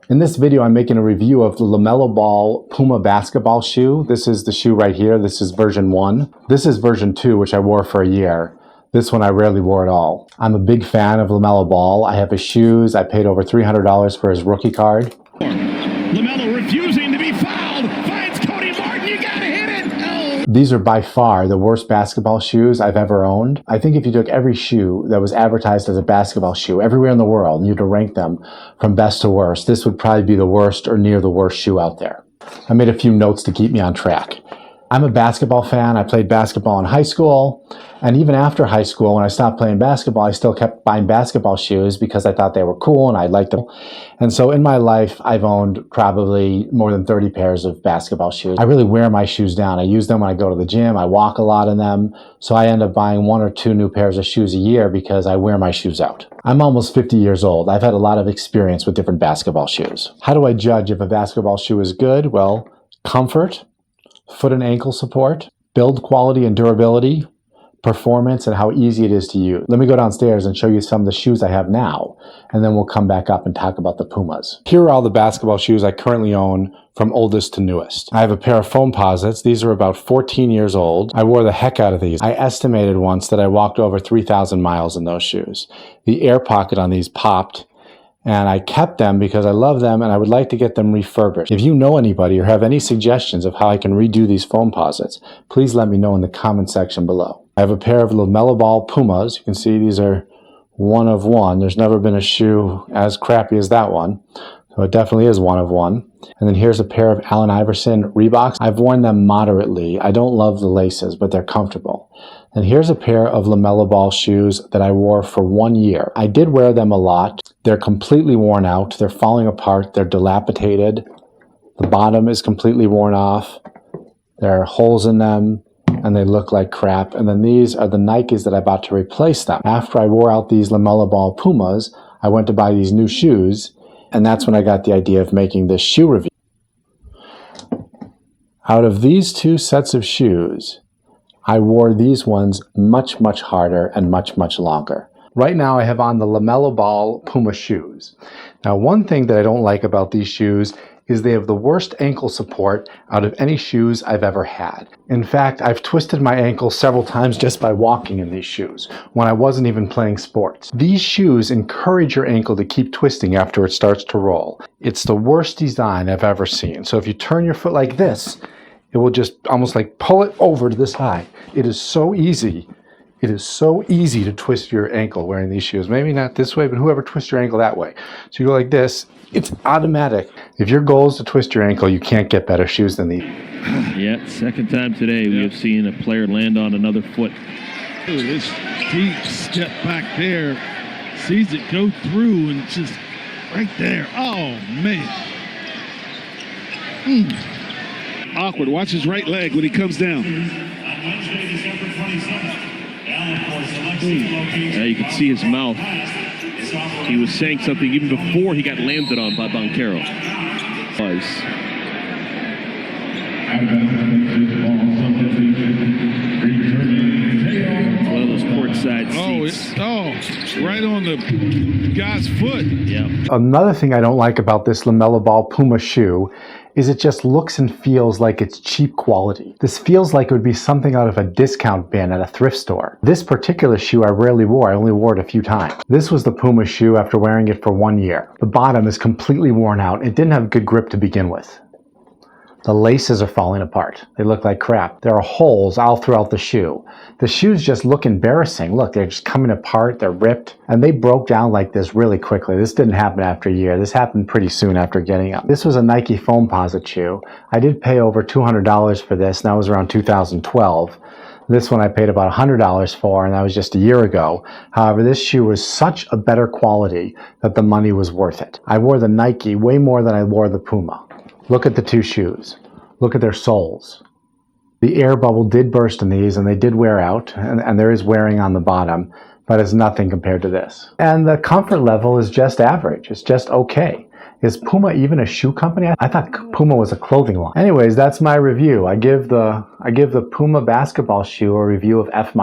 In this video, I'm making a review of the LaMelo Ball Puma basketball shoe. This is the shoe right here. This is version 1. This is version 2, which I wore for a year. This one I rarely wore at all. I'm a big fan of LaMelo Ball. I have his shoes. I paid over $300 for his rookie card. LaMelo refusing to be fouled. Finds Cody Martin. You gotta hit it. Oh. These are by far the worst basketball shoes I've ever owned. I think if you took every shoe that was advertised as a basketball shoe everywhere in the world and you had to rank them from best to worst, this would probably be the worst or near the worst shoe out there. I made a few notes to keep me on track. I'm a basketball fan. I played basketball in high school. And even after high school, when I stopped playing basketball, I still kept buying basketball shoes because I thought they were cool and I liked them. And so in my life, I've owned probably more than 30 pairs of basketball shoes. I really wear my shoes down. I use them when I go to the gym. I walk a lot in them. So I end up buying 1 or 2 new pairs of shoes a year because I wear my shoes out. I'm almost 50 years old. I've had a lot of experience with different basketball shoes. How do I judge if a basketball shoe is good? Well, comfort, foot and ankle support, build quality and durability, performance, and how easy it is to use. Let me go downstairs and show you some of the shoes I have now, and then we'll come back up and talk about the Pumas. Here are all the basketball shoes I currently own from oldest to newest. I have a pair of Foamposites. These are about 14 years old. I wore the heck out of these. I estimated once that I walked over 3,000 miles in those shoes. The air pocket on these popped, and I kept them because I love them and I would like to get them refurbished. If you know anybody or have any suggestions of how I can redo these Foamposites, please let me know in the comment section below. I have a pair of LaMelo Ball Pumas. You can see these are 1 of 1. There's never been a shoe as crappy as that one. So it definitely is 1 of 1. And then here's a pair of Allen Iverson Reeboks. I've worn them moderately. I don't love the laces, but they're comfortable. And here's a pair of LaMelo Ball shoes that I wore for 1 year. I did wear them a lot. They're completely worn out. They're falling apart. They're dilapidated. The bottom is completely worn off. There are holes in them, and they look like crap. And then these are the Nikes that I bought to replace them. After I wore out these LaMelo Ball Pumas, I went to buy these new shoes, and that's when I got the idea of making this shoe review. Out of these 2 sets of shoes, I wore these ones much, much harder and much, much longer. Right now I have on the LaMelo Ball Puma shoes. Now, one thing that I don't like about these shoes is they have the worst ankle support out of any shoes I've ever had. In fact, I've twisted my ankle several times just by walking in these shoes when I wasn't even playing sports. These shoes encourage your ankle to keep twisting after it starts to roll. It's the worst design I've ever seen. So if you turn your foot like this, it will just almost like pull it over to this high. It is so easy. It is so easy to twist your ankle wearing these shoes. Maybe not this way, but whoever twists your ankle that way. So you go like this, it's automatic. If your goal is to twist your ankle, you can't get better shoes than these. Yeah, second time today we have seen a player land on another foot. Ooh, this deep step back there, sees it go through and just right there. Oh, man. Awkward. Watch his right leg when he comes down. Yeah, you can see his mouth. He was saying something even before he got landed on by Boncaro. One of those courtside seats. Right on the guy's foot. Yeah. Another thing I don't like about this LaMelo Ball Puma shoe is it just looks and feels like it's cheap quality. This feels like it would be something out of a discount bin at a thrift store. This particular shoe I rarely wore. I only wore it a few times. This was the Puma shoe after wearing it for 1 year. The bottom is completely worn out. It didn't have good grip to begin with. The laces are falling apart. They look like crap. There are holes all throughout the shoe. The shoes just look embarrassing. Look, they're just coming apart. They're ripped. And they broke down like this really quickly. This didn't happen after a year. This happened pretty soon after getting them. This was a Nike Foamposite shoe. I did pay over $200 for this, and that was around 2012. This one I paid about $100 for, and that was just a year ago. However, this shoe was such a better quality that the money was worth it. I wore the Nike way more than I wore the Puma. Look at the 2 shoes. Look at their soles. The air bubble did burst in these, and they did wear out, and there is wearing on the bottom, but it's nothing compared to this. And the comfort level is just average. It's just okay. Is Puma even a shoe company? I thought Puma was a clothing line. Anyways, that's my review. I give the Puma basketball shoe a review of F-.